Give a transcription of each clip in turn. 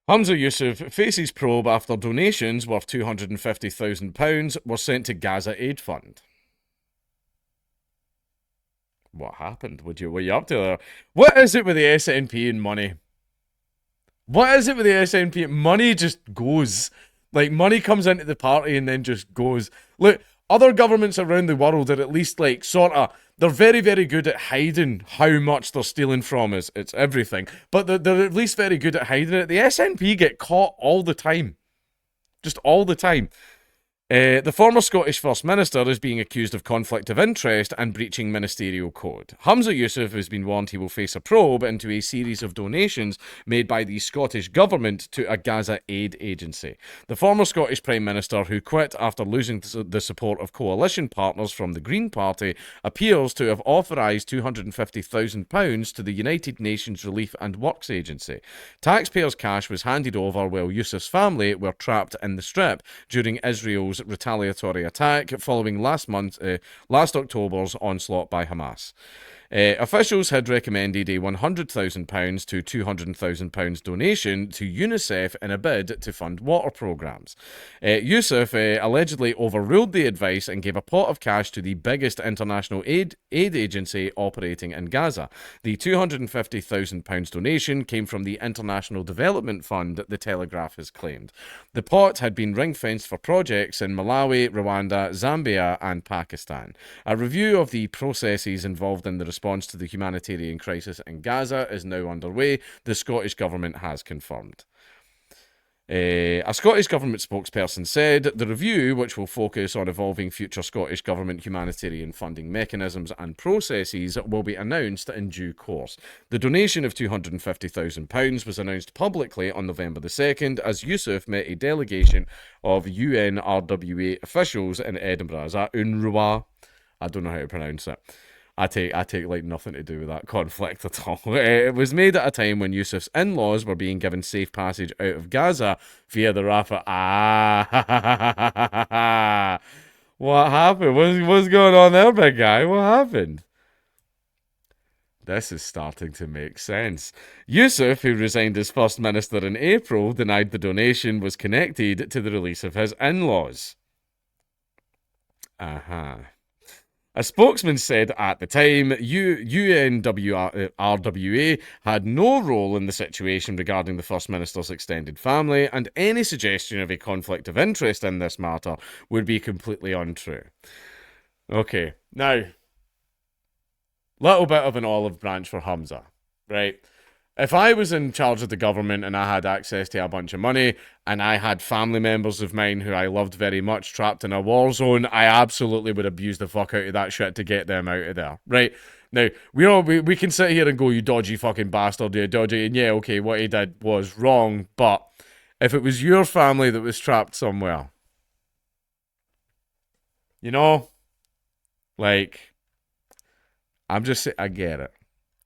Humza Yousaf faces probe after donations worth £250,000 were sent to Gaza Aid Fund. What happened? Were you up to there? What is it with the SNP and money? What is it with the SNP? Money just goes. Like, money comes into the party and then just goes. Look, other governments around the world are at least, like, sort of, they're very, very good at hiding how much they're stealing from us. It's everything. But they're at least very good at hiding it. The SNP get caught all the time. Just all the time. The former Scottish First Minister is being accused of conflict of interest and breaching ministerial code. Humza Yousaf has been warned he will face a probe into a series of donations made by the Scottish Government to a Gaza aid agency. The former Scottish Prime Minister, who quit after losing the support of coalition partners from the Green Party, appears to have authorised £250,000 to the United Nations Relief and Works Agency. Taxpayers' cash was handed over while Yousaf's family were trapped in the strip during Israel's retaliatory attack following last October's onslaught by Hamas. Officials had recommended a £100,000 to £200,000 donation to UNICEF in a bid to fund water programmes. Yousaf allegedly overruled the advice and gave a pot of cash to the biggest international aid agency operating in Gaza. The £250,000 donation came from the International Development Fund, the Telegraph has claimed. The pot had been ring-fenced for projects in Malawi, Rwanda, Zambia and Pakistan. A review of the processes involved in the response to the humanitarian crisis in Gaza is now underway, the Scottish Government has confirmed. A Scottish Government spokesperson said the review, which will focus on evolving future Scottish Government humanitarian funding mechanisms and processes, will be announced in due course. The donation of £250,000 was announced publicly on November the 2nd as Yousaf met a delegation of UNRWA officials in Edinburgh. Is that UNRWA? I don't know how to pronounce it. I take like nothing to do with that conflict at all. It was made at a time when Yousaf's in-laws were being given safe passage out of Gaza via the Rafah. What happened? What's going on there, big guy? What happened? This is starting to make sense. Yousaf, who resigned as First Minister in April, denied the donation was connected to the release of his in-laws. A spokesman said at the time UNRWA had no role in the situation regarding the First Minister's extended family, and any suggestion of a conflict of interest in this matter would be completely untrue. Okay, now, little bit of an olive branch for Humza, right? If I was in charge of the government and I had access to a bunch of money and I had family members of mine who I loved very much trapped in a war zone, I absolutely would abuse the fuck out of that shit to get them out of there, right? Now, we can sit here and go, you dodgy fucking bastard, you dodgy, and yeah, okay, what he did was wrong, but if it was your family that was trapped somewhere, you know, like, I get it.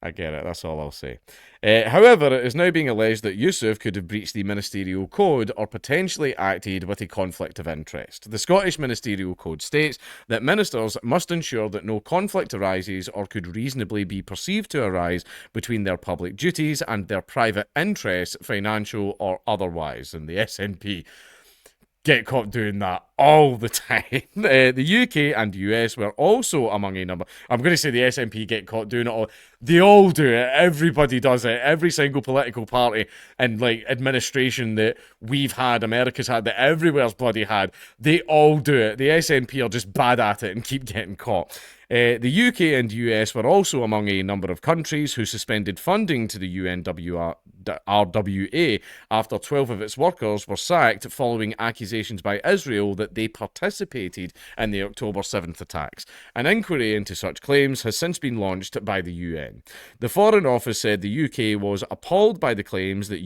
I get it, that's all I'll say. However, it is now being alleged that Yousaf could have breached the Ministerial Code or potentially acted with a conflict of interest. The Scottish Ministerial Code states that ministers must ensure that no conflict arises or could reasonably be perceived to arise between their public duties and their private interests, financial or otherwise. And the SNP get caught doing that all the time. The UK and US were also among a number. I'm going to say the SNP get caught doing it all. They all do it. Everybody does it. Every single political party and like administration that we've had, America's had, that everywhere's bloody had, they all do it. The SNP are just bad at it and keep getting caught. The UK and US were also among a number of countries who suspended funding to the UNRWA after 12 of its workers were sacked following accusations by Israel that they participated in the October 7th attacks. An inquiry into such claims has since been launched by the UN. The Foreign Office said the UK was appalled by the claims that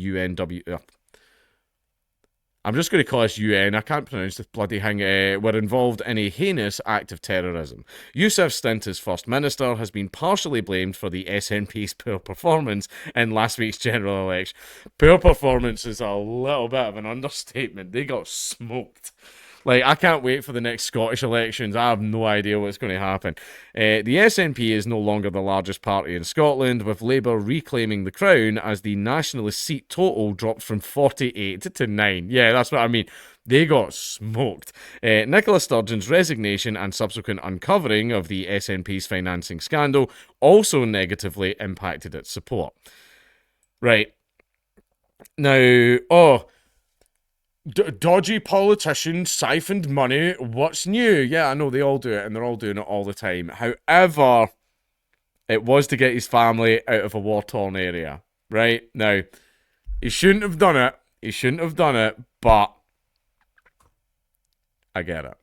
I'm just going to call this UN, I can't pronounce this bloody thing, were involved in a heinous act of terrorism. Yousaf's stint as First Minister has been partially blamed for the SNP's poor performance in last week's general election. Poor performance is a little bit of an understatement. They got smoked. Like, I can't wait for the next Scottish elections. I have no idea what's going to happen. The SNP is no longer the largest party in Scotland, with Labour reclaiming the crown as the nationalist seat total dropped from 48 to 9. Yeah, that's what I mean. They got smoked. Nicola Sturgeon's resignation and subsequent uncovering of the SNP's financing scandal also negatively impacted its support. Right. Now, dodgy politicians siphoned money. What's new? Yeah, I know they all do it, and they're all doing it all the time. However, it was to get his family out of a war-torn area. Right? Now, he shouldn't have done it. He shouldn't have done it, but I get it.